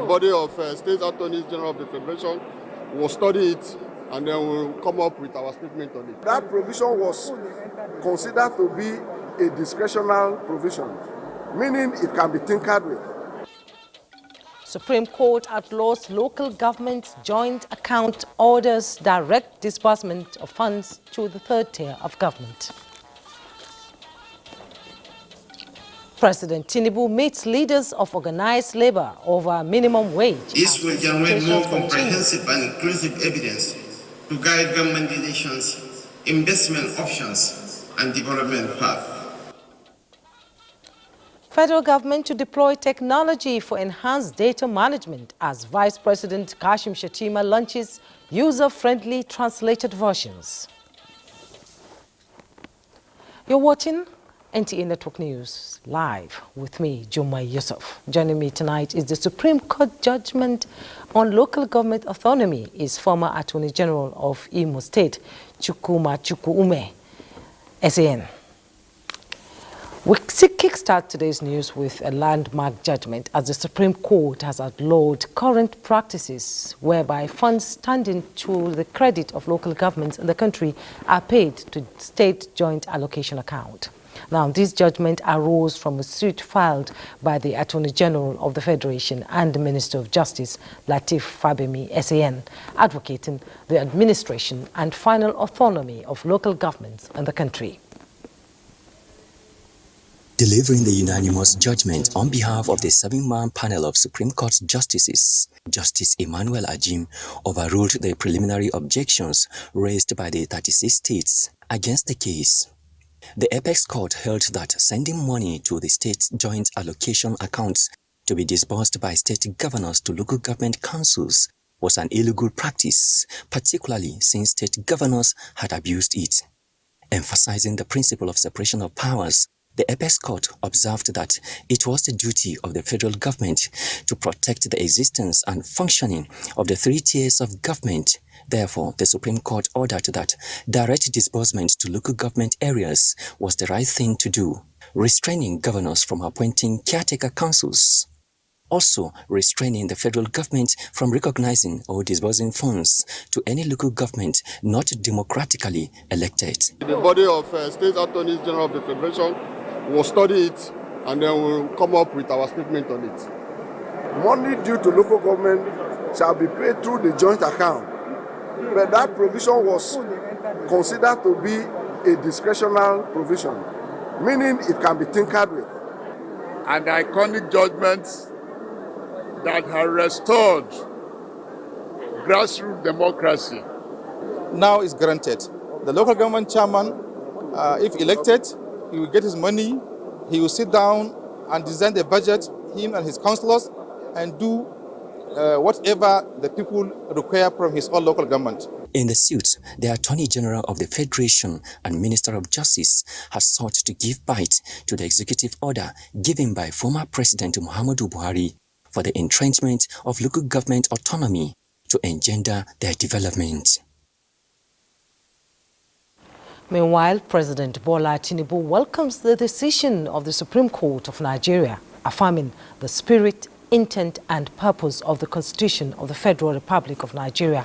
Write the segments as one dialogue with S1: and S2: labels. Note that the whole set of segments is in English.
S1: body of state attorneys general of the federation will study it and then we'll come up with our statement on it.
S2: That provision was considered to be a discretional provision, meaning it can be tinkered with.
S3: Supreme Court outlaws local government's joint account orders direct disbursement of funds to the third tier of government. President Tinubu meets leaders of organized labor over minimum wage.
S4: This will generate more comprehensive and inclusive evidence to guide government decisions, investment options, and development paths.
S3: Federal government to deploy technology for enhanced data management as Vice President Kashim Shettima launches user-friendly translated versions. You're watching NTA Network News live with me, Jummai Yusuf. Joining me tonight is the Supreme Court judgment on local government autonomy is former Attorney General of Imo State, Chukwuma Chukwume, SAN. We kickstart today's news with a landmark judgment as the Supreme Court has outlawed current practices whereby funds standing to the credit of local governments in the country are paid to state joint allocation account. Now, this judgment arose from a suit filed by the Attorney General of the Federation and the Minister of Justice, Lateef Fabemi, SAN, advocating the administration and final autonomy of local governments in the country.
S5: Delivering the unanimous judgment on behalf of the 7-man panel of Supreme Court justices, Justice Emmanuel Ajim overruled the preliminary objections raised by the 36 states against the case. The Apex Court held that sending money to the state joint allocation accounts to be disbursed by state governors to local government councils was an illegal practice, particularly since state governors had abused it. Emphasizing the principle of separation of powers, the Apex Court observed that it was the duty of the federal government to protect the existence and functioning of the 3 tiers of government. Therefore, the Supreme Court ordered that direct disbursement to local government areas was the right thing to do, restraining governors from appointing caretaker councils. Also, restraining the federal government from recognizing or disbursing funds to any local government not democratically elected.
S1: The body of state attorneys general of the federation will study it and then we'll come up with our statement on it.
S2: Money due to local government shall be paid through the joint account, but that provision was considered to be a discretional provision, meaning it can be tinkered with.
S6: An iconic judgment that has restored grassroots democracy.
S7: Now is granted. The local government chairman, if elected, he will get his money, he will sit down and design the budget, him and his councillors, and do whatever the people require from his own local government.
S5: In the suit, the Attorney General of the Federation and Minister of Justice has sought to give bite to the executive order given by former President Muhammadu Buhari for the entrenchment of local government autonomy to engender their development.
S3: Meanwhile, President Bola Tinubu welcomes the decision of the Supreme Court of Nigeria, affirming the spirit, intent and purpose of the Constitution of the Federal Republic of Nigeria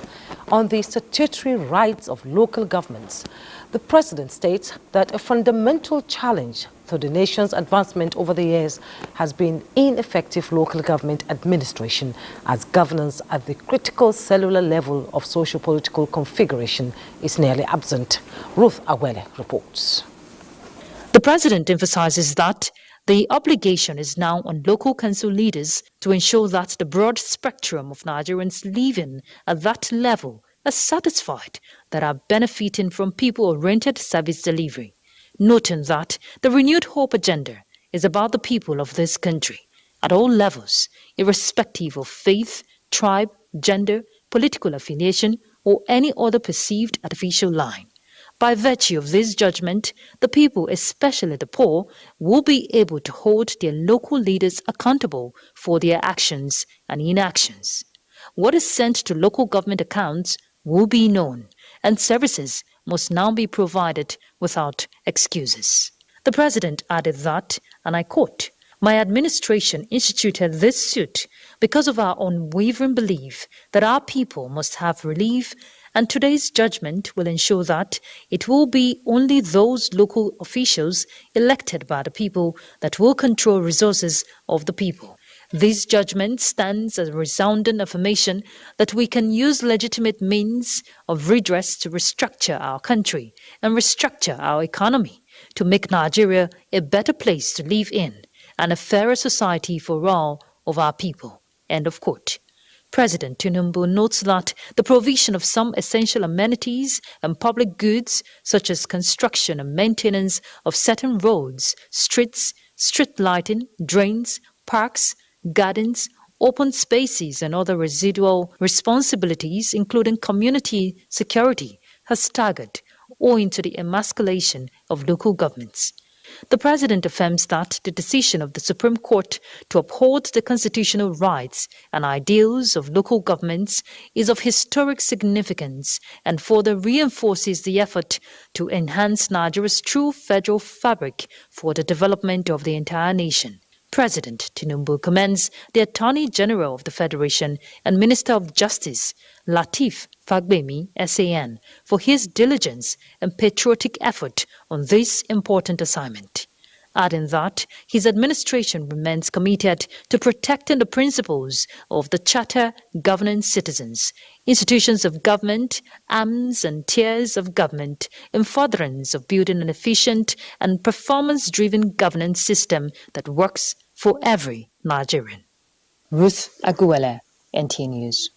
S3: on the statutory rights of local governments. The President states that a fundamental challenge to the nation's advancement over the years has been ineffective local government administration, as governance at the critical cellular level of socio-political configuration is nearly absent. Ruth Awele reports.
S8: The President emphasizes that the obligation is now on local council leaders to ensure that the broad spectrum of Nigerians living at that level are satisfied, that are benefiting from people-oriented service delivery, noting that the renewed hope agenda is about the people of this country at all levels, irrespective of faith, tribe, gender, political affiliation, or any other perceived artificial line. By virtue of this judgment, the people, especially the poor, will be able to hold their local leaders accountable for their actions and inactions. What is sent to local government accounts will be known, and services must now be provided without excuses. The President added that, and I quote, My administration instituted this suit because of our unwavering belief that our people must have relief, and today's judgment will ensure that it will be only those local officials elected by the people that will control resources of the people. This judgment stands as a resounding affirmation that we can use legitimate means of redress to restructure our country and restructure our economy to make Nigeria a better place to live in and a fairer society for all of our people. End of quote. President Tinubu notes that the provision of some essential amenities and public goods, such as construction and maintenance of certain roads, streets, street lighting, drains, parks, gardens, open spaces, and other residual responsibilities, including community security, has staggered owing to the emasculation of local governments. The President affirms that the decision of the Supreme Court to uphold the constitutional rights and ideals of local governments is of historic significance and further reinforces the effort to enhance Nigeria's true federal fabric for the development of the entire nation. President Tinubu commends the Attorney General of the Federation and Minister of Justice, Lateef Fagbemi, SAN, for his diligence and patriotic effort on this important assignment, adding that his administration remains committed to protecting the principles of the Charter governing citizens, institutions of government, arms and tiers of government, in furtherance of building an efficient and performance-driven governance system that works for every Nigerian. Ruth Aguele, NTA News.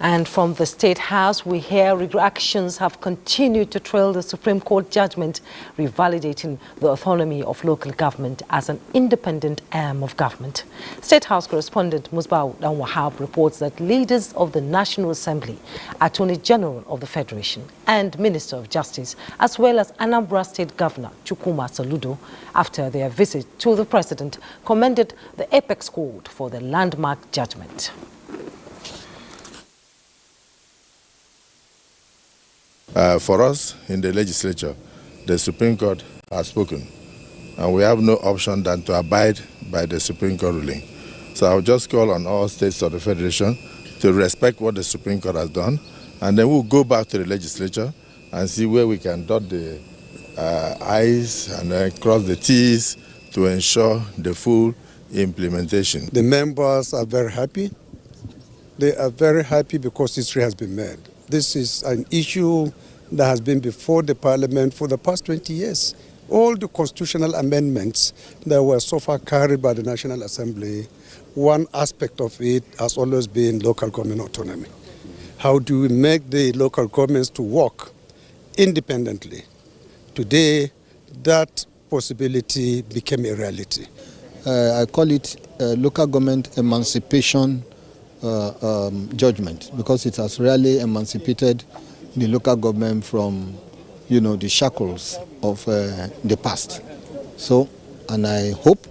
S3: And from the State House, we hear reactions have continued to trail the Supreme Court judgment revalidating the autonomy of local government as an independent arm of government. State House correspondent Musbah Wahab reports that leaders of the National Assembly, Attorney General of the Federation and Minister of Justice, as well as Anambra State Governor Chukwuma Soludo, after their visit to the President, commended the Apex Court for the landmark judgment.
S9: For us in the legislature, the Supreme Court has spoken, and we have no option than to abide by the Supreme Court ruling. So I'll just call on all states of the Federation to respect what the Supreme Court has done, and then we'll go back to the legislature and see where we can dot the I's and then cross the T's to ensure the full implementation.
S10: The members are very happy. They are very happy because history has been made. This is an issue that has been before the Parliament for the past 20 years. All the constitutional amendments that were so far carried by the National Assembly, one aspect of it has always been local government autonomy. How do we make the local governments to work independently? Today, that possibility became a reality.
S11: I call it local government emancipation judgment, because it has really emancipated the local government from, the shackles of the past. So, and I hope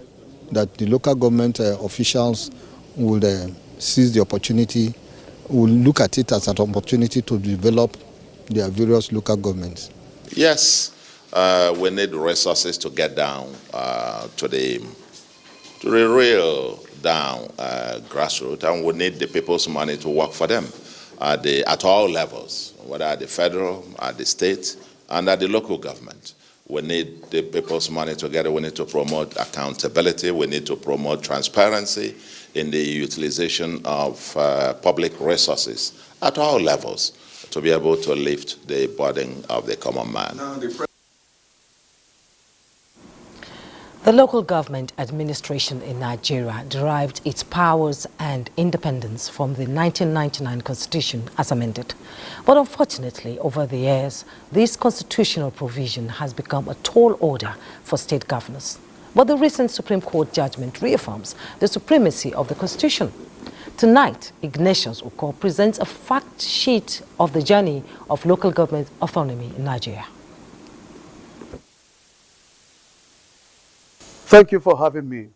S11: that the local government officials will seize the opportunity, will look at it as an opportunity to develop their various local governments.
S12: Yes, we need resources to get down to the real down grassroots, and we need the people's money to work for them at all levels, whether at the federal, at the state, and at the local government. We need the people's money together. We need to promote accountability. We need to promote transparency in the utilization of public resources at all levels to be able to lift the burden of the common man.
S3: The local government administration in Nigeria derived its powers and independence from the 1999 Constitution as amended. But unfortunately, over the years, this constitutional provision has become a tall order for state governors. But the recent Supreme Court judgment reaffirms the supremacy of the Constitution. Tonight, Ignatius Uko presents a fact sheet of the journey of local government autonomy in Nigeria.
S13: Thank you for having me.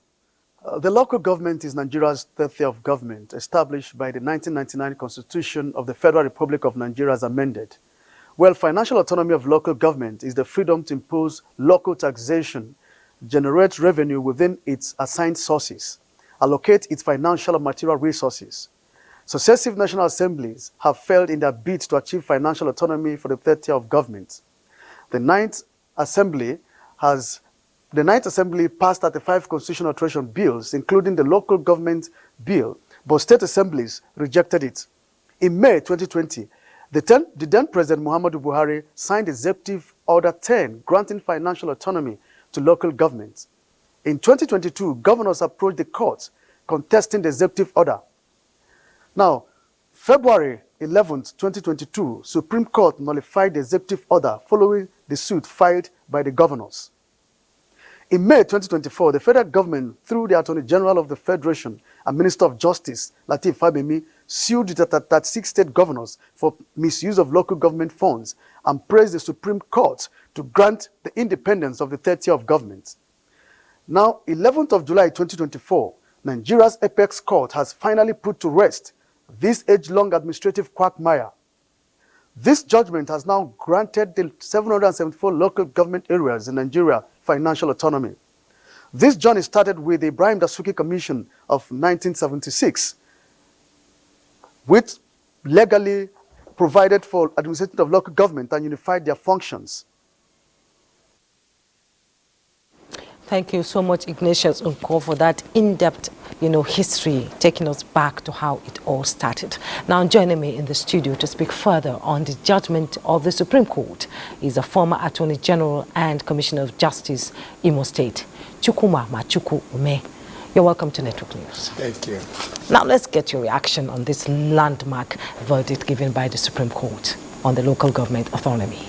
S13: The local government is Nigeria's third tier of government, established by the 1999 Constitution of the Federal Republic of Nigeria as amended. Well, financial autonomy of local government is the freedom to impose local taxation generate revenue within its assigned sources, allocate its financial and material resources. Successive National Assemblies have failed in their bid to achieve financial autonomy for the third tier of government. The Ninth Assembly passed 35 constitutional alteration bills, including the local government bill, but state assemblies rejected it. In May 2020, the then President Muhammadu Buhari signed Executive Order 10, granting financial autonomy to local governments. In 2022, governors approached the court contesting the executive order. Now, February 11, 2022, Supreme Court nullified the executive order following the suit filed by the governors. In May 2024, the federal government, through the Attorney General of the Federation and Minister of Justice, Lateef Fagbemi, sued the 36 state governors for misuse of local government funds and praised the Supreme Court to grant the independence of the third tier of government. Now, 11th of July 2024, Nigeria's apex court has finally put to rest this age-long administrative quagmire. This judgment has now granted the 774 local government areas in Nigeria financial autonomy. This journey started with the Ibrahim Dasuki Commission of 1976, which legally provided for administration of local government and unified their functions.
S3: Thank you so much, Ignatius Unko, for that in-depth, history, taking us back to how it all started. Now, joining me in the studio to speak further on the judgment of the Supreme Court is a former Attorney General and Commissioner of Justice, Imo State, Chukwuma Machuku Ume. You're welcome to Network News.
S14: Thank you.
S3: Now, let's get your reaction on this landmark verdict given by the Supreme Court on the local government autonomy.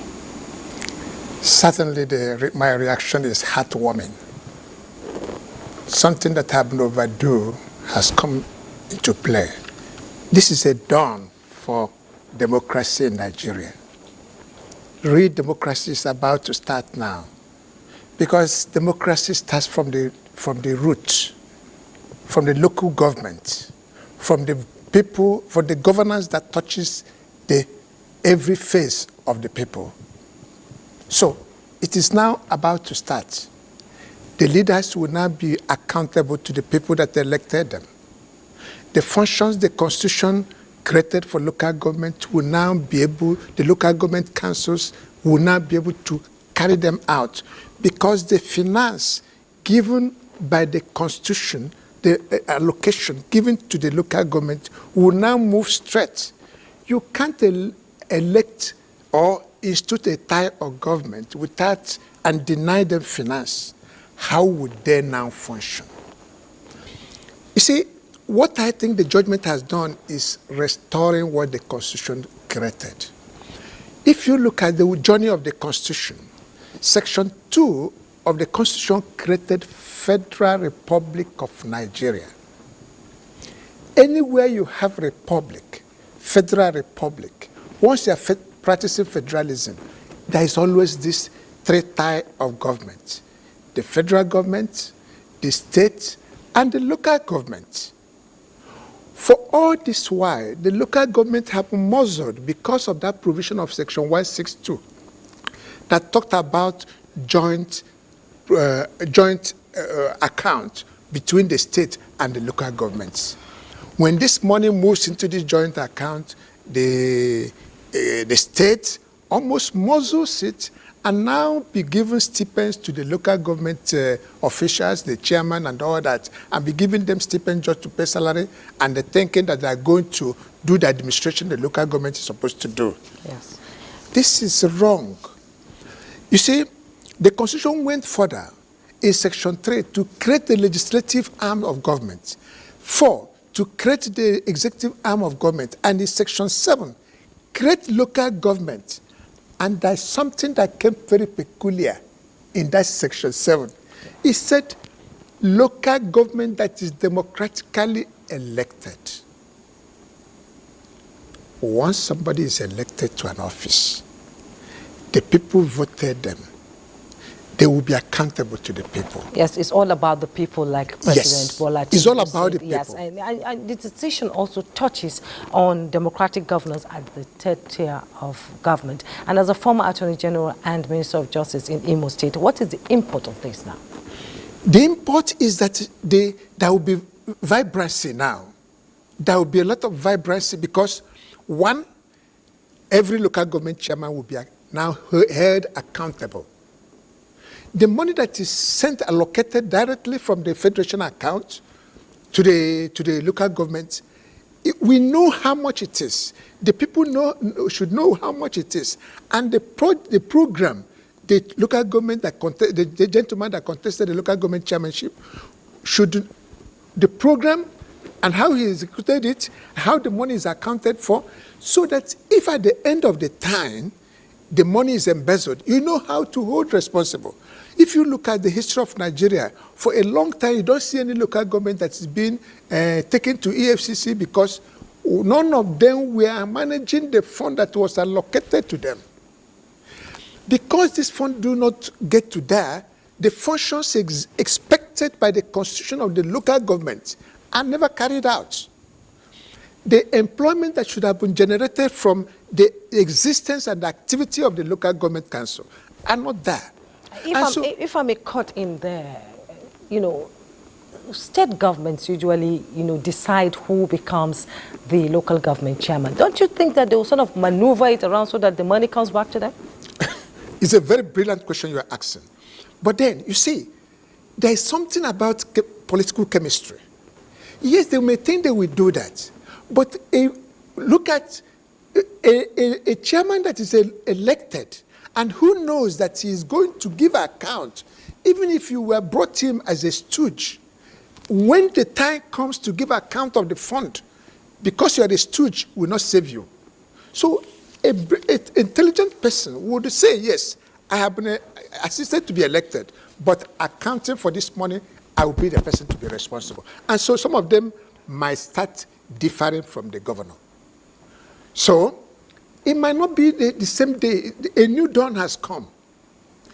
S14: Certainly, my reaction is heartwarming. Something that I've been overdue has come into play. This is a dawn for democracy in Nigeria. Real democracy is about to start now, because democracy starts from the roots, from the local government, from the people, from the governance that touches every phase of the people. So it is now about to start. The leaders will now be accountable to the people that elected them. The functions the Constitution created for local government will now be able, the local government councils will now be able to carry them out, because the finance given by the Constitution, the allocation given to the local government will now move straight. You can't elect or institute a type of government without and deny them finance. How would they now function? You see, what I think the judgment has done is restoring what the Constitution created. If you look at the journey of the Constitution, Section 2 of the Constitution created Federal Republic of Nigeria. Anywhere you have republic, Federal Republic, once you are practicing federalism, there is always this three-tier of government: the federal government, the state, and the local government. For all this while, the local government have been muzzled because of that provision of Section 162 that talked about joint account between the state and the local governments. When this money moves into this joint account, the state almost muzzles it and now be given stipends to the local government officials, the chairman and all that, and be giving them stipends just to pay salary, and they're thinking that they're going to do the administration the local government is supposed to do.
S3: Yes.
S14: This is wrong. You see, the Constitution went further in Section 3 to create the legislative arm of government, 4 to create the executive arm of government, and in Section 7, create local government. And there's something that came very peculiar in that Section 7. It said local government that is democratically elected. Once somebody is elected to an office, the people voted them. They will be accountable to the people.
S3: Yes, it's all about the people, like President Bola.
S14: It's all about the people.
S3: Yes, and the decision also touches on democratic governance at the third tier of government. And as a former Attorney General and Minister of Justice in Imo State, what is the import of this now?
S14: The import is that there will be vibrancy now. There will be a lot of vibrancy because, one, every local government chairman will be now held accountable. The money that is sent allocated directly from the federation account to the local government, we know how much it is. The people should know how much it is. And the program, the local government that the gentleman that contested the local government chairmanship, the program and how he executed it, how the money is accounted for, so that if at the end of the time the money is embezzled, you know how to hold responsible. If you look at the history of Nigeria, for a long time, you don't see any local government that is being taken to EFCC because none of them were managing the fund that was allocated to them. Because this fund do not get to there, the functions expected by the constitution of the local government are never carried out. The employment that should have been generated from the existence and activity of the local government council are not there.
S3: If I may cut in there, state governments usually, decide who becomes the local government chairman. Don't you think that they will sort of maneuver it around so that the money comes back to them?
S14: It's a very brilliant question you are asking. But then, you see, there is something about political chemistry. Yes, they may think they will do that. But look at a chairman that is elected and who knows that he is going to give account, even if you were brought him as a stooge, when the time comes to give account of the fund, because you are a stooge, will not save you. So an intelligent person would say, yes, I have been assisted to be elected, but accounting for this money, I will be the person to be responsible. And so some of them might start differing from the governor. So it might not be the same day. A new dawn has come.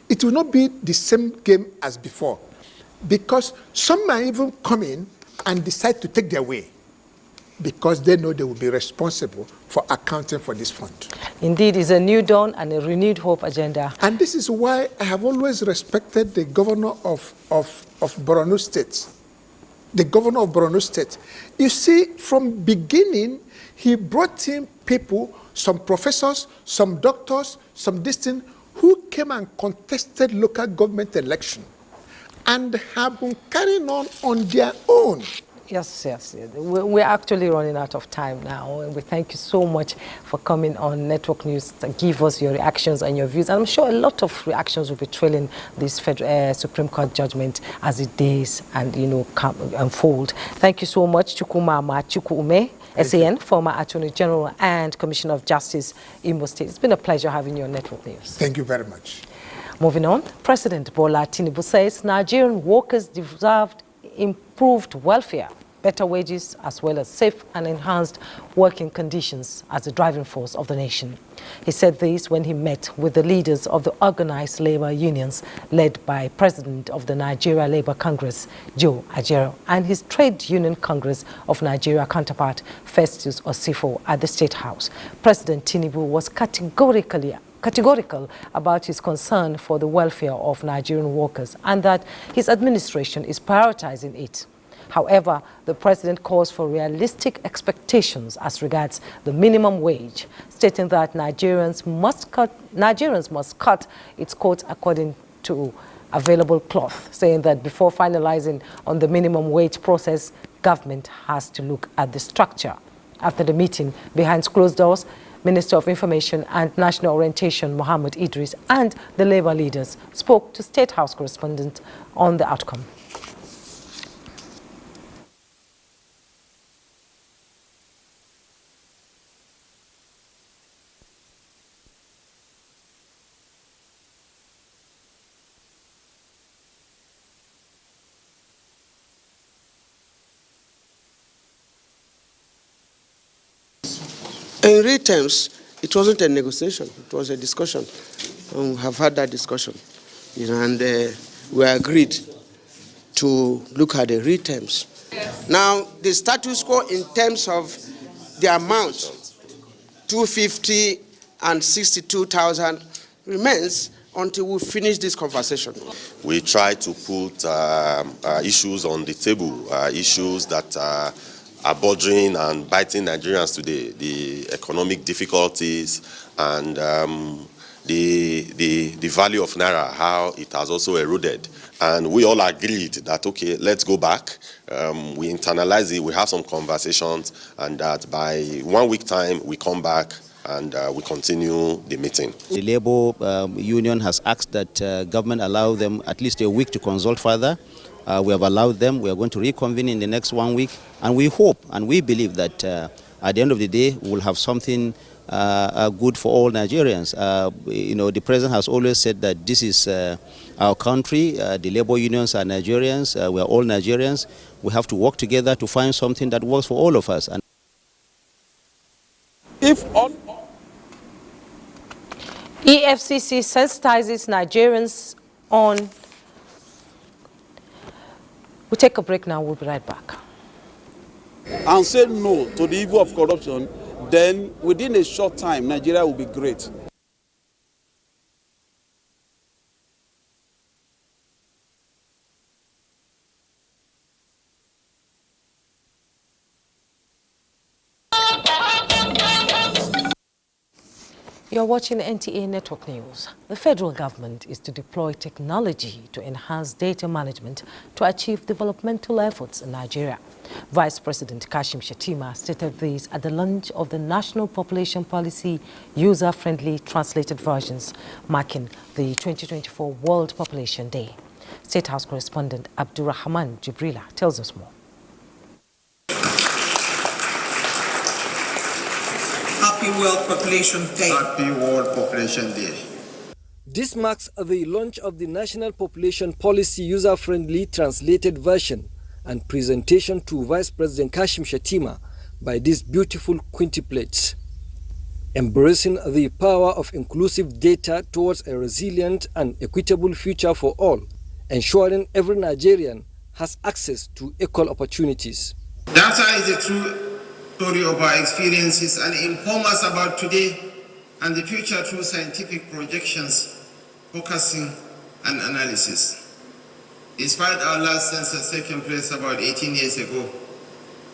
S14: It will not be the same game as before, because some might even come in and decide to take their way because they know they will be responsible for accounting for this fund.
S3: Indeed, it's a new dawn and a renewed hope agenda.
S14: And this is why I have always respected the governor of Borno State. The governor of Borno State. You see, from beginning, he brought in people, some professors, some doctors, some distant, who came and contested local government election and have been carrying on their own.
S3: Yes. We're actually running out of time now. And we thank you so much for coming on Network News to give us your reactions and your views. And I'm sure a lot of reactions will be trailing this Supreme Court judgment as it days and, unfold. Thank you so much, Chukwuma Chukwume, SAN, former Attorney General and Commissioner of Justice, Imo State. It's been a pleasure having you on Network News.
S14: Thank you very much.
S3: Moving on, President Bola Tinubu says Nigerian workers deserved improved welfare, better wages, as well as safe and enhanced working conditions as the driving force of the nation. He said this when he met with the leaders of the organized labor unions led by President of the Nigeria Labour Congress, Joe Ajero, and his Trade Union Congress of Nigeria counterpart, Festus Osifo, at the State House. President Tinubu was categorical about his concern for the welfare of Nigerian workers and that his administration is prioritizing it. However, the president calls for realistic expectations as regards the minimum wage, stating that Nigerians must cut its coat according to available cloth, saying that before finalizing on the minimum wage process, government has to look at the structure. After the meeting behind closed doors, Minister of Information and National Orientation Mohammed Idris and the labor leaders spoke to State House correspondent on the outcome.
S15: In real terms, it wasn't a negotiation, it was a discussion. We have had that discussion, and we agreed to look at the real terms. Now, the status quo in terms of the amount, 250 and 62,000, remains, until we finish this conversation.
S16: We try to put issues on the table, issues that are bothering and biting Nigerians today, the economic difficulties and the value of Naira, how it has also eroded. And we all agreed that, okay, let's go back. We internalize it, we have some conversations, and that by 1 week time, we come back and we continue the meeting.
S17: The Labour Union has asked that government allow them at least a week to consult further. We have allowed them. We are going to reconvene in the next 1 week. And we hope and we believe that at the end of the day, we will have something good for all Nigerians. The president has always said that this is our country. The labor unions are Nigerians. We are all Nigerians. We have to work together to find something that works for all of us. And
S18: if all
S3: EFCC sensitizes Nigerians on... We'll take a break now. We'll be right back.
S18: And say no to the evil of corruption, then within a short time, Nigeria will be great.
S3: You're watching NTA Network News. The federal government is to deploy technology to enhance data management to achieve developmental efforts in Nigeria. Vice President Kashim Shettima stated this at the launch of the National Population Policy User-Friendly Translated Versions, marking the 2024 World Population Day. State House correspondent Abdurrahman Jibrila tells us more.
S19: Happy World Population Day.
S4: Happy World Population Day.
S20: This marks the launch of the National Population Policy User-Friendly Translated Version and presentation to Vice President Kashim Shettima by these beautiful quintuplets. Embracing the power of inclusive data towards a resilient and equitable future for all, ensuring every Nigerian has access to equal opportunities.
S4: Data is a true story of our experiences and inform us about today and the future through scientific projections, focusing and analysis. Despite our last census taking place about 18 years ago,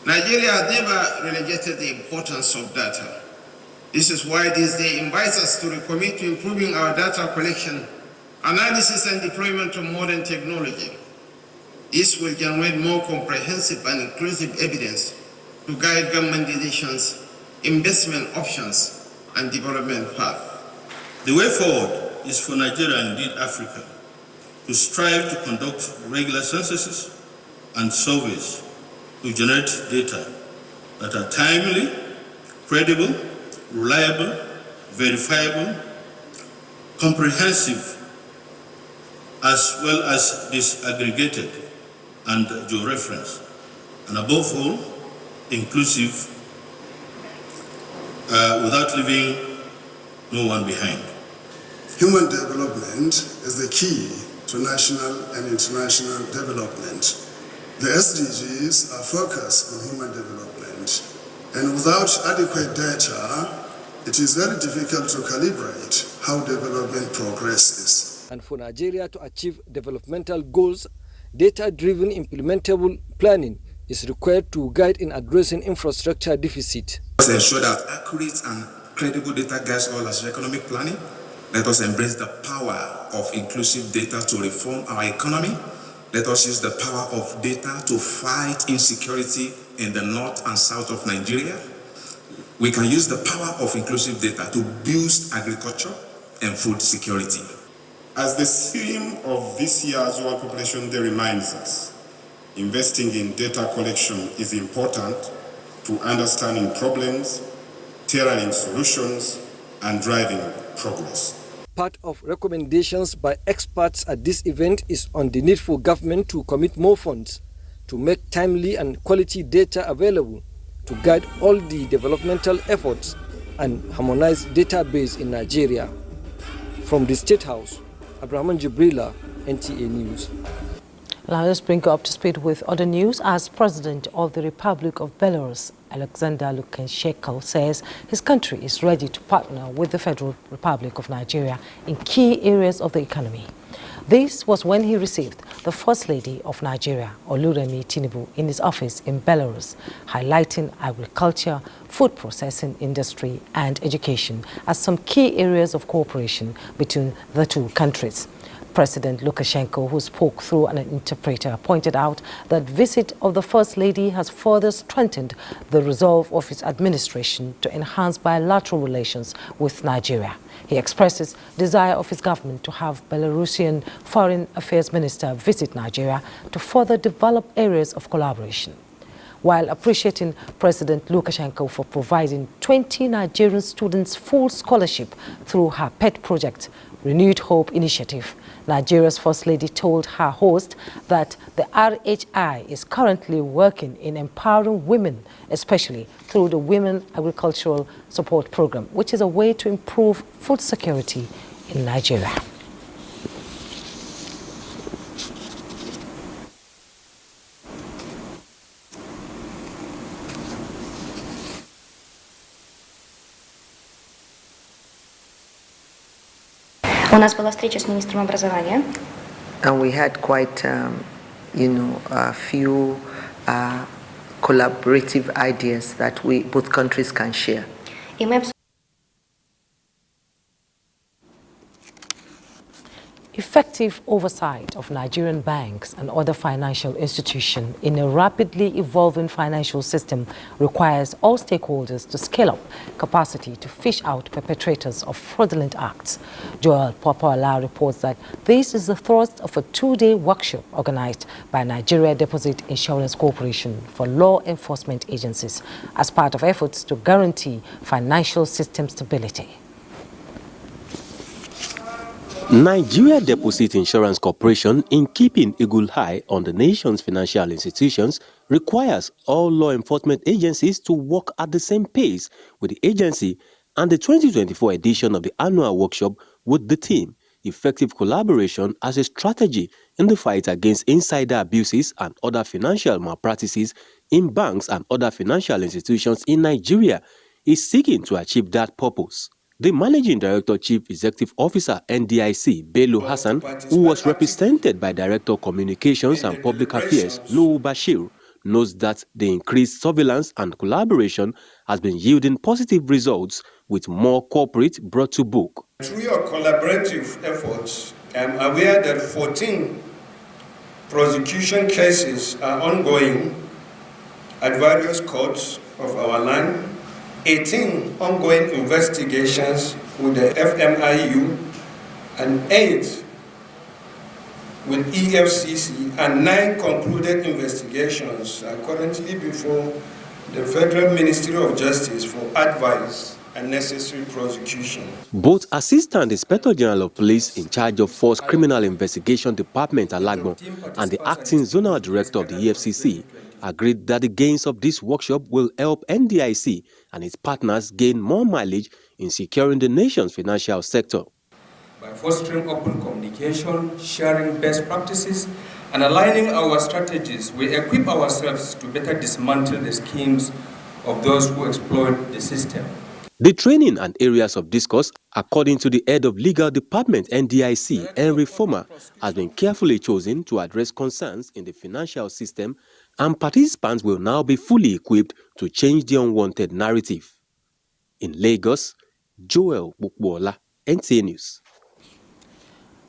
S4: Nigeria has never relegated the importance of data. This is why this day invites us to recommit to improving our data collection, analysis and deployment of modern technology. This will generate more comprehensive and inclusive evidence to guide government decisions, investment options, and development path.
S21: The way forward is for Nigeria and indeed Africa to strive to conduct regular censuses and surveys to generate data that are timely, credible, reliable, verifiable, comprehensive, as well as disaggregated and georeferenced, and above all, inclusive, without leaving no one behind.
S22: Human development is the key to national and international development. The SDGs are focused on human development, and without adequate data, it is very difficult to calibrate how development progresses.
S20: And for Nigeria to achieve developmental goals, data-driven implementable planning is required to guide in addressing infrastructure deficit.
S23: Let us ensure that accurate and credible data guides all as economic planning. Let us embrace the power of inclusive data to reform our economy. Let us use the power of data to fight insecurity in the north and south of Nigeria. We can use the power of inclusive data to boost agriculture and food security.
S24: As the theme of this year's World Population Day reminds us, investing in data collection is important to understanding problems, tailoring solutions, and driving progress.
S20: Part of recommendations by experts at this event is on the need for government to commit more funds to make timely and quality data available to guide all the developmental efforts and harmonize database in Nigeria. From the State House, Abraham Jibrila, NTA News.
S3: Now let's bring you up to speed with other news. As President of the Republic of Belarus, Alexander Lukashenko says his country is ready to partner with the Federal Republic of Nigeria in key areas of the economy. This was when he received the First Lady of Nigeria, Oluremi Tinubu, in his office in Belarus, highlighting agriculture, food processing industry and education as some key areas of cooperation between the two countries. President Lukashenko, who spoke through an interpreter, pointed out that visit of the First Lady has further strengthened the resolve of his administration to enhance bilateral relations with Nigeria. He expresses desire of his government to have Belarusian Foreign Affairs Minister visit Nigeria to further develop areas of collaboration. While appreciating President Lukashenko for providing 20 Nigerian students full scholarship through her pet project, Renewed Hope Initiative, Nigeria's First Lady told her host that the RHI is currently working in empowering women, especially through the Women Agricultural Support Program, which is a way to improve food security in Nigeria.
S1: У нас была встреча с министром образования.
S2: And we had quite, a few collaborative ideas that both countries can share.
S1: И мы
S3: Effective oversight of Nigerian banks and other financial institutions in a rapidly evolving financial system requires all stakeholders to scale up capacity to fish out perpetrators of fraudulent acts. Joel Popoala reports that this is the thrust of a two-day workshop organized by Nigeria Deposit Insurance Corporation for law enforcement agencies as part of efforts to guarantee financial system stability.
S6: Nigeria Deposit Insurance Corporation, in keeping eagle eye on the nation's financial institutions, requires all law enforcement agencies to work at the same pace with the agency, and the 2024 edition of the annual workshop with the theme Effective Collaboration as a Strategy in the Fight Against Insider Abuses and Other Financial Malpractices in Banks and Other Financial Institutions in Nigeria, is seeking to achieve that purpose. The Managing Director Chief Executive Officer NDIC, Bello Hassan, who was represented by Director Communications and Public Affairs, Nuhu Bashir, knows that the increased surveillance and collaboration has been yielding positive results with more corporate brought to book.
S7: Through your collaborative efforts, I'm aware that 14 prosecution cases are ongoing at various courts of our land, 18 ongoing investigations with the FMIU, and 8 with EFCC, and 9 concluded investigations are currently before the Federal Ministry of Justice for advice and necessary prosecution.
S6: Both Assistant Inspector General of Police in charge of Force Criminal Investigation Department Alagbo and the Acting Zonal Director of the EFCC agreed that the gains of this workshop will help NDIC and its partners gain more mileage in securing the nation's financial sector.
S25: By fostering open communication, sharing best practices, and aligning our strategies, we equip ourselves to better dismantle the schemes of those who exploit the system.
S6: The training and areas of discourse, according to the head of Legal Department NDIC, Henry Former, has been carefully chosen to address concerns in the financial system, and participants will now be fully equipped to change the unwanted narrative. In Lagos, Joel Bukwola, NTA News.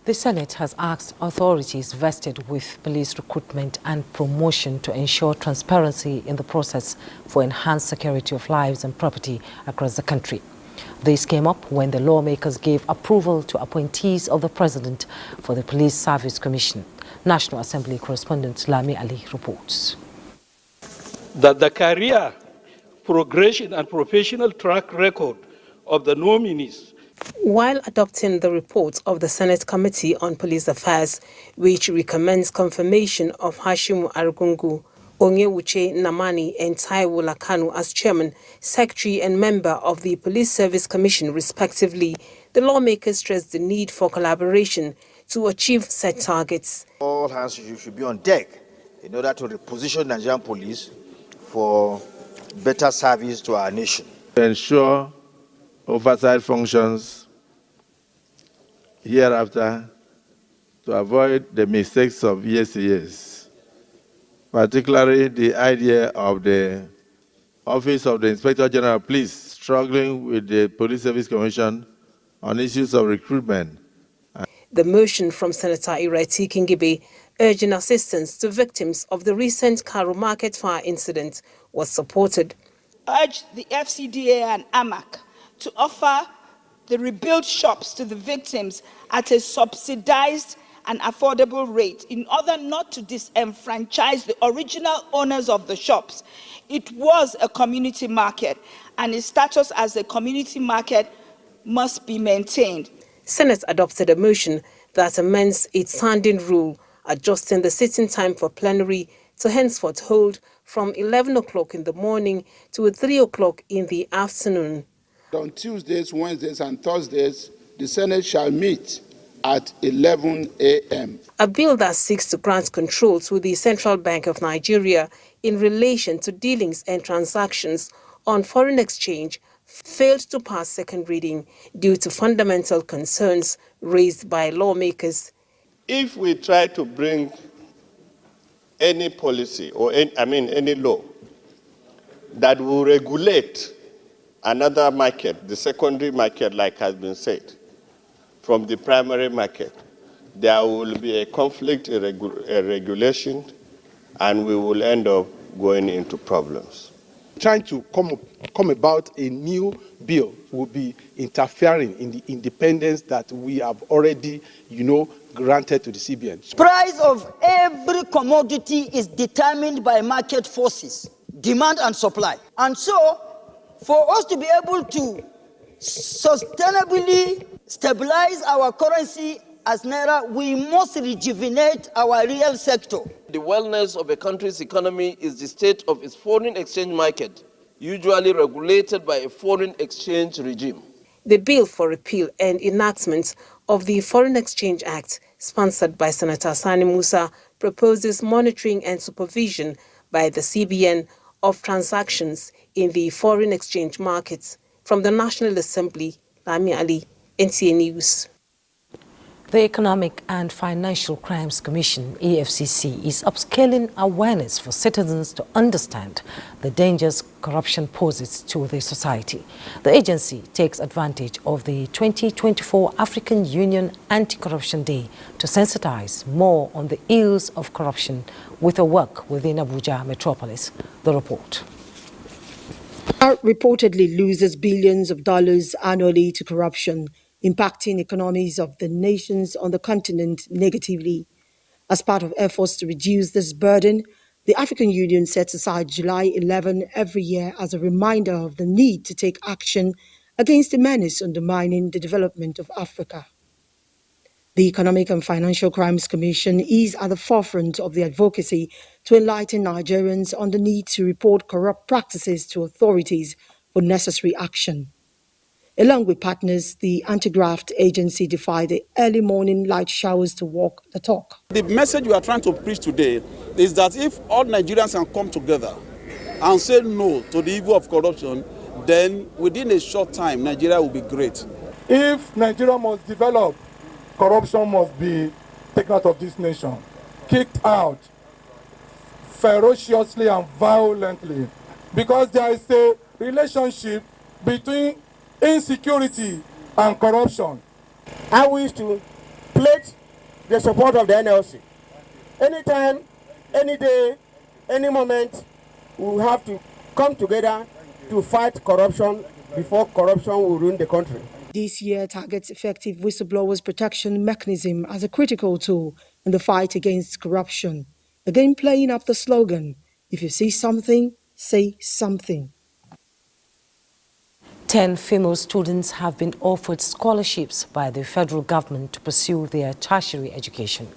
S3: The Senate has asked authorities vested with police recruitment and promotion to ensure transparency in the process for enhanced security of lives and property across the country. This came up when the lawmakers gave approval to appointees of the President for the Police Service Commission. National Assembly correspondent Lami Ali reports.
S26: That the career, progression and professional track record of the nominees.
S27: While adopting the report of the Senate Committee on Police Affairs, which recommends confirmation of Hashimu Argungu, Onyewuche Namani and Taiwo Lakanu as Chairman, Secretary and Member of the Police Service Commission respectively, the lawmakers stressed the need for collaboration to achieve set targets.
S5: All hands should be on deck in order to reposition Nigerian police for better service to our nation.
S8: Ensure oversight functions hereafter to avoid the mistakes of years, particularly the idea of the Office of the Inspector General of Police struggling with the Police Service Commission on issues of recruitment.
S27: The motion from Senator Ireti Kingibe urging assistance to victims of the recent Karo Market fire incident was supported.
S9: Urge the FCDA and AMAC to offer the rebuilt shops to the victims at a subsidized and affordable rate in order not to disenfranchise the original owners of the shops. It was a community market, and its status as a community market must be maintained.
S27: Senate adopted a motion that amends its standing rule, adjusting the sitting time for plenary to henceforth hold from 11 o'clock in the morning to 3 o'clock in the afternoon.
S10: On Tuesdays, Wednesdays, and Thursdays, the Senate shall meet at 11 a.m.
S27: A bill that seeks to grant control to the Central Bank of Nigeria in relation to dealings and transactions on foreign exchange failed to pass second reading due to fundamental concerns raised by lawmakers.
S11: If we try to bring any policy or any law that will regulate another market, the secondary market, like has been said, from the primary market, there will be a conflict in regulation, and we will end up going into problems.
S12: Trying to come about a new bill will be interfering in the independence that we have already, granted to the CBN.
S13: Price of every commodity is determined by market forces, demand and supply. And so, for us to be able to sustainably stabilize our currency as Naira, we must rejuvenate our real sector.
S28: The wellness of a country's economy is the state of its foreign exchange market, usually regulated by a foreign exchange regime.
S27: The bill for repeal and enactment of the Foreign Exchange Act, sponsored by Senator Sani Musa, proposes monitoring and supervision by the CBN of transactions in the foreign exchange markets. From the National Assembly, Lami Ali, NTA News.
S3: The Economic and Financial Crimes Commission, EFCC, is upscaling awareness for citizens to understand the dangers corruption poses to the society. The agency takes advantage of the 2024 African Union Anti-Corruption Day to sensitize more on the ills of corruption with a work within Abuja metropolis. The report.
S29: Reportedly loses billions of dollars annually to corruption, impacting economies of the nations on the continent negatively. As part of efforts to reduce this burden, the African Union sets aside July 11 every year as a reminder of the need to take action against the menace undermining the development of Africa. The Economic and Financial Crimes Commission is at the forefront of the advocacy to enlighten Nigerians on the need to report corrupt practices to authorities for necessary action. Along with partners, the anti-graft agency defied the early morning light showers to walk the talk.
S18: The message we are trying to preach today is that if all Nigerians can come together and say no to the evil of corruption, then within a short time, Nigeria will be great.
S30: If Nigeria must develop, corruption must be taken out of this nation, kicked out ferociously and violently, because there is a relationship between insecurity and corruption.
S31: I wish to pledge the support of the NLC. Anytime, any day, any moment, we have to come together to fight corruption before corruption will ruin the country.
S29: This year targets effective whistleblowers protection mechanism as a critical tool in the fight against corruption. Again, playing up the slogan, if you see something, say something.
S3: 10 female students have been offered scholarships by the federal government to pursue their tertiary education.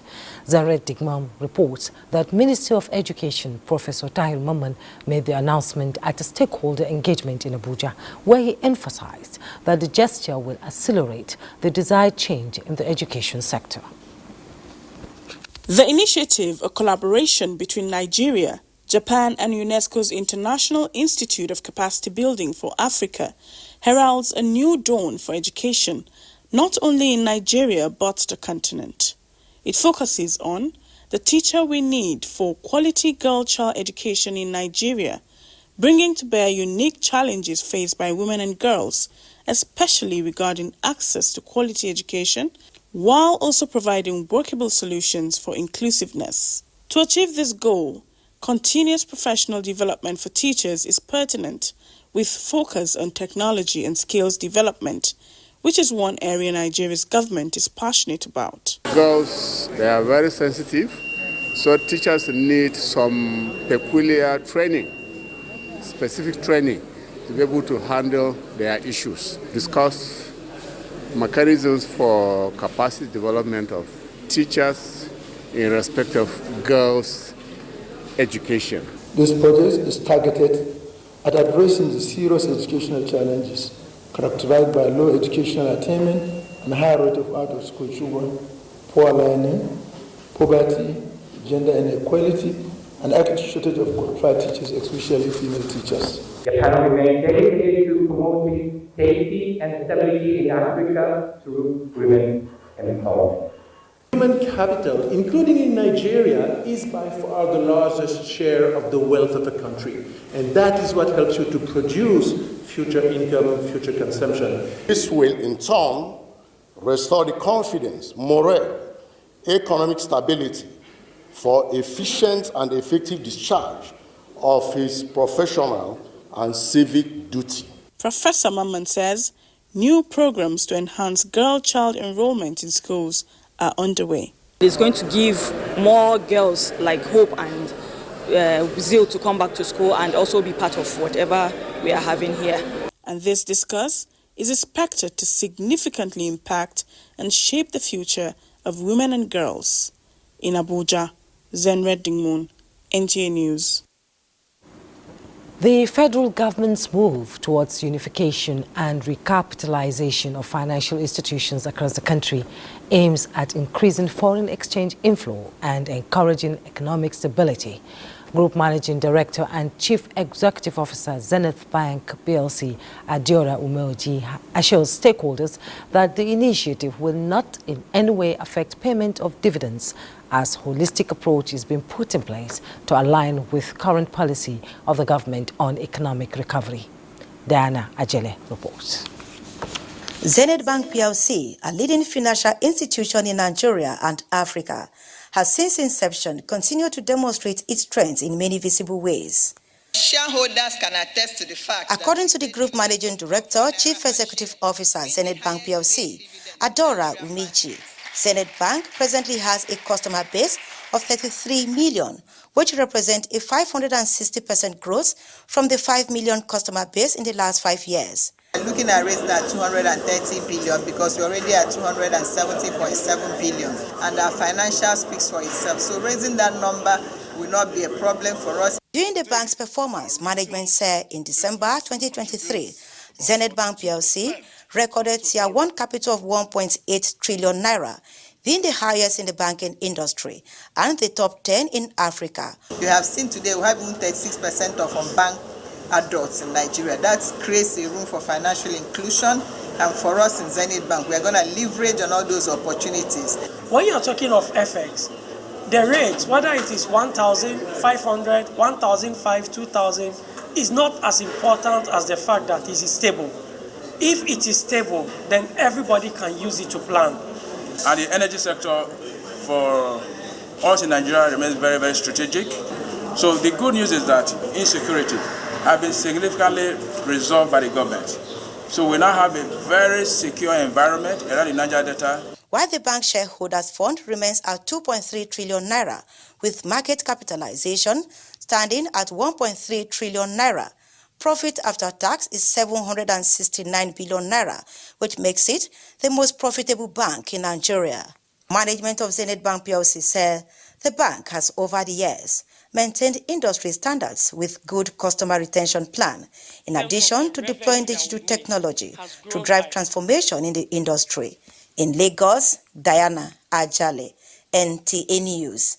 S3: Zaret Digmam reports that Ministry of Education Professor Tahir Mamman made the announcement at a stakeholder engagement in Abuja, where he emphasized that the gesture will accelerate the desired change in the education sector.
S9: The initiative, a collaboration between Nigeria, Japan and UNESCO's International Institute of Capacity Building for Africa, heralds a new dawn for education, not only in Nigeria but the continent. It focuses on the teacher we need for quality girl-child education in Nigeria, bringing to bear unique challenges faced by women and girls, especially regarding access to quality education, while also providing workable solutions for inclusiveness. To achieve this goal, continuous professional development for teachers is pertinent, with focus on technology and skills development, which is one area Nigeria's government is passionate about.
S10: Girls, they are very sensitive, so teachers need some peculiar training, specific training, to be able to handle their issues. Discuss mechanisms for capacity development of teachers in respect of girls' education.
S30: This project is targeted at addressing the serious educational challenges characterized by low educational attainment and high rate of out-of-school children, poor learning, poverty, gender inequality, and acute shortage of qualified teachers, especially female teachers.
S31: Japan remains dedicated to promoting safety and stability in Africa through women empowerment.
S12: Human capital, including in Nigeria, is by far the largest share of the wealth of a country. And that is what helps you to produce future income and future consumption.
S31: This will, in turn, restore the confidence, morale, economic stability for efficient and effective discharge of his professional and civic duty.
S9: Professor Mamman says new programs to enhance girl-child enrollment in schools are underway.
S4: It's going to give more girls like hope and zeal to come back to school and also be part of whatever we are having here.
S9: And this discourse is expected to significantly impact and shape the future of women and girls. In Abuja, Zenith Bank, NTA News.
S3: The federal government's move towards unification and recapitalization of financial institutions across the country aims at increasing foreign exchange inflow and encouraging economic stability. Group Managing Director and Chief Executive Officer, Zenith Bank PLC, Adiora Umeoji, assures stakeholders that the initiative will not in any way affect payment of dividends, as holistic approach is being put in place to align with current policy of the government on economic recovery. Diana Ajele reports.
S14: Zenith Bank PLC, a leading financial institution in Nigeria and Africa, has since inception continued to demonstrate its strength in many visible ways.
S15: Shareholders can attest to the fact.
S14: According to the Group Managing Director, Chief Executive Officer, Zenith Bank PLC, Adora Umeji, Zenith Bank presently has a customer base of 33 million, which represents a 560% growth from the 5 million customer base in the last 5 years.
S15: Looking at raising at 230 billion because we're already at 270.7 billion and our financial speaks for itself. So raising that number will not be a problem for us.
S14: During the bank's performance, management said in December 2023, Zenith Bank PLC recorded Tier 1 capital of 1.8 trillion naira, being the highest in the banking industry and the top 10 in Africa.
S15: You have seen today we have even 36% of unbanked adults in Nigeria. That creates a room for financial inclusion, and for us in Zenith Bank, we are going to leverage on all those opportunities.
S16: When you're talking of FX, the rate, whether it is 1,500, 1,500, 2,000, is not as important as the fact that it is stable. If it is stable, then everybody can use it to plan.
S17: And the energy sector for us in Nigeria remains very, very strategic. So the good news is that insecurity has been significantly resolved by the government. So we now have a very secure environment around the Niger Delta.
S14: While the bank shareholders fund remains at 2.3 trillion naira, with market capitalization standing at 1.3 trillion naira. Profit after tax is 769 billion naira, which makes it the most profitable bank in Nigeria. Management of Zenith Bank PLC said the bank has over the years maintained industry standards with good customer retention plan, in addition to deploying digital technology to drive transformation in the industry. In Lagos, Diana Ajale, NTA News.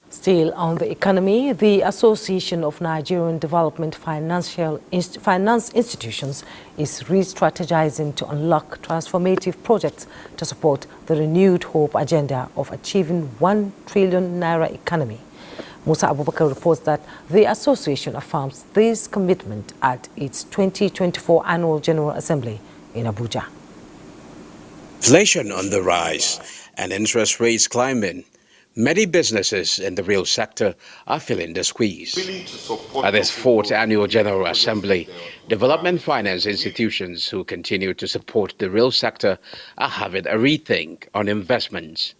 S3: Still on the economy, the Association of Nigerian Development Finance Institutions is re-strategizing to unlock transformative projects to support the renewed hope agenda of achieving 1 trillion naira economy. Musa Abubakar reports that the association affirms this commitment at its 2024 Annual General Assembly in Abuja.
S1: Inflation on the rise and interest rates climbing. Many businesses in the real sector are feeling the squeeze. At this fourth annual General Assembly, development finance institutions who continue to support the real sector are having a rethink on investments.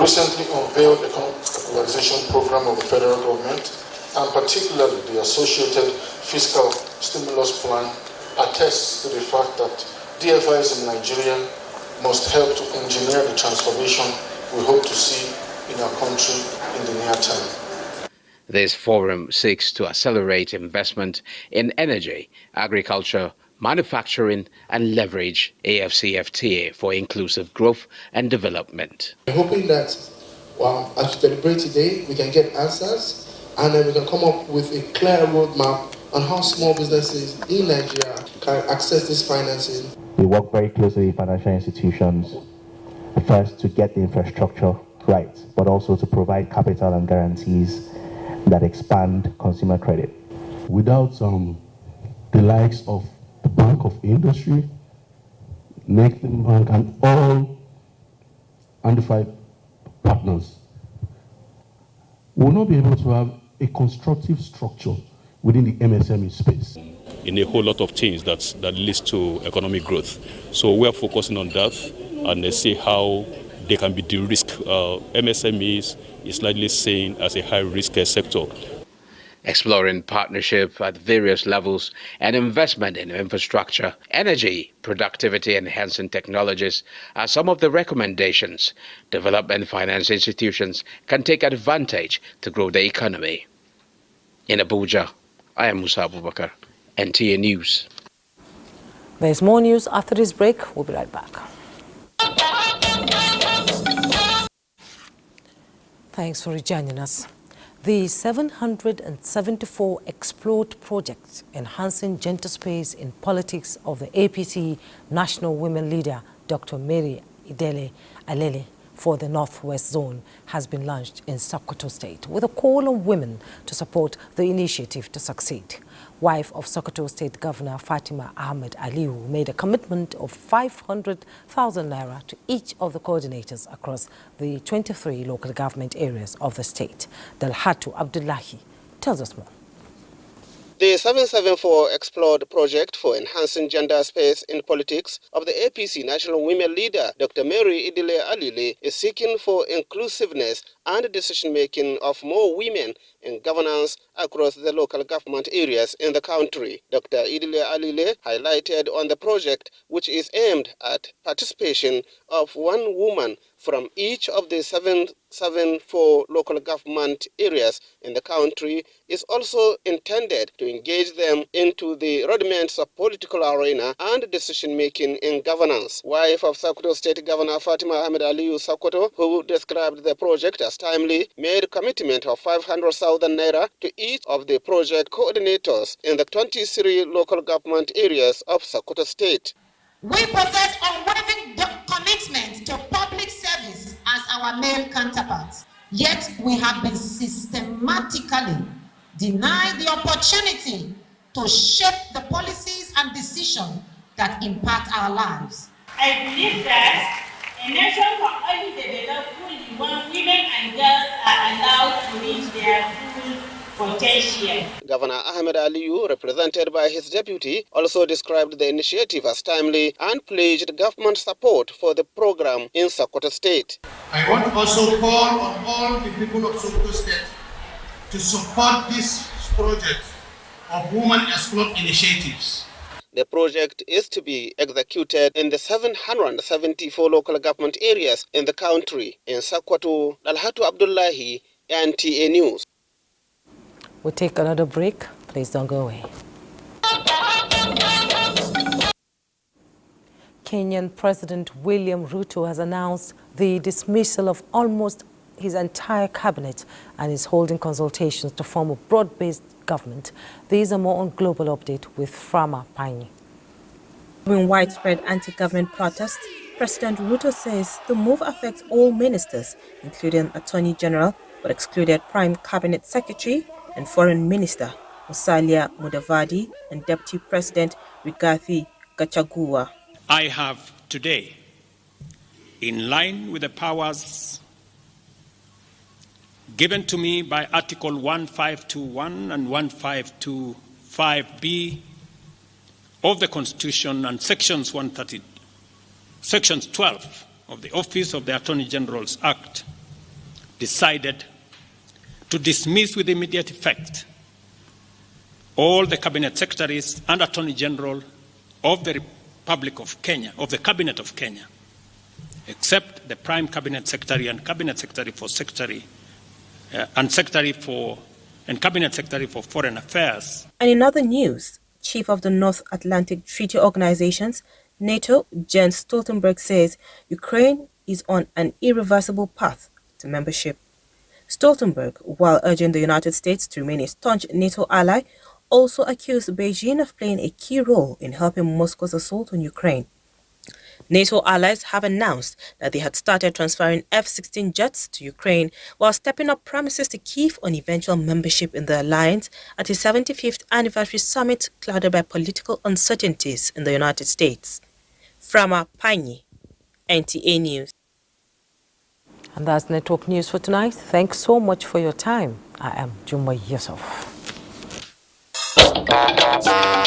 S30: Recently unveiled economic stabilization program of the federal government, and particularly the associated fiscal stimulus plan, attests to the fact that DFIs in Nigeria must help to engineer the transformation we hope to see in our country in the near term.
S1: This forum seeks to accelerate investment in energy, agriculture, manufacturing, and leverage AFCFTA for inclusive growth and development.
S30: We're hoping that as we deliberate today, we can get answers and then we can come up with a clear roadmap on how small businesses in Nigeria can access this financing.
S2: We work very closely with financial institutions, first to get the infrastructure right, but also to provide capital and guarantees that expand consumer credit.
S6: Without the likes of the Bank of Industry, Nigerian Bank, and all undefined partners, we will not be able to have a constructive structure within the MSME space.
S7: In a whole lot of things that leads to economic growth. So we are focusing on that and see how they can be de-risked. MSMEs is largely seen as a high-risk sector.
S1: Exploring partnership at various levels and investment in infrastructure, energy, productivity enhancing technologies are some of the recommendations development finance institutions can take advantage to grow the economy. In Abuja, I am Musa Abubakar, NTA News.
S3: There's more news after this break. We'll be right back. Thanks for joining us. The 774 explored projects enhancing gender space in politics of the APC National Women Leader, Dr. Mary Idele Alele, for the Northwest Zone has been launched in Sokoto State with a call on women to support the initiative to succeed. Wife of Sokoto State Governor Fatima Ahmed Aliu made a commitment of 500,000 naira to each of the coordinators across the 23 local government areas of the state. Dalhatu Abdullahi tells us more.
S19: The 774 Explored project for enhancing gender space in politics of the APC National Women Leader, Dr. Mary Idile Alile, is seeking for inclusiveness and decision-making of more women in governance across the local government areas in the country. Dr. Idile Alile highlighted on the project, which is aimed at participation of one woman from each of the 774 local government areas in the country, is also intended to engage them into the rudiments of political arena and decision-making in governance. Wife of Sokoto State Governor Fatima Ahmed Aliu Sokoto, who described the project as timely, made a commitment of 500,000 naira to each of the project coordinators in the 23 local government areas of Sokoto State.
S20: We possess unwavering commitment to public service as our male counterparts, yet we have been systematically denied the opportunity to shape the policies and decisions that impact our lives.
S21: I believe that a nation can only develop fully when women and girls are allowed to reach their full potential.
S19: Governor Ahmed Aliu, represented by his deputy, also described the initiative as timely and pledged government support for the program in Sokoto State.
S30: I want to also call on all the people of Sokoto State to support this project of Women Explored initiatives.
S19: The project is to be executed in the 774 local government areas in the country. In Sokoto, Dalhatu Abdullahi, NTA News.
S3: We'll take another break. Please don't go away. Kenyan President William Ruto has announced the dismissal of almost his entire cabinet and is holding consultations to form a broad-based government. These are more on Global Update with Frama Pani.
S5: In widespread anti-government protests, President Ruto says the move affects all ministers, including Attorney General, but excluded Prime Cabinet Secretary and Foreign Minister Musalia Mudavadi and Deputy President Rigathi Gachagua.
S8: I have today, in line with the powers given to me by Article 1521 and 1525B of the Constitution and Sections 12 of the Office of the Attorney General's Act, decided to dismiss with immediate effect all the Cabinet Secretaries and Attorney General of the Republic of Kenya, of the Cabinet of Kenya, except the Prime Cabinet Secretary and Cabinet Secretary for and Cabinet Secretary for Foreign Affairs.
S5: And in other news, Chief of the North Atlantic Treaty Organizations, NATO, Jens Stoltenberg, says Ukraine is on an irreversible path to membership. Stoltenberg, while urging the United States to remain a staunch NATO ally, also accused Beijing of playing a key role in helping Moscow's assault on Ukraine. NATO allies have announced that they had started transferring F-16 jets to Ukraine while stepping up promises to Kyiv on eventual membership in the alliance at its 75th anniversary summit clouded by political uncertainties in the United States. Frama Pani, NTA News.
S3: And that's Network News for tonight. Thanks so much for your time. I am Jummai Yusuf.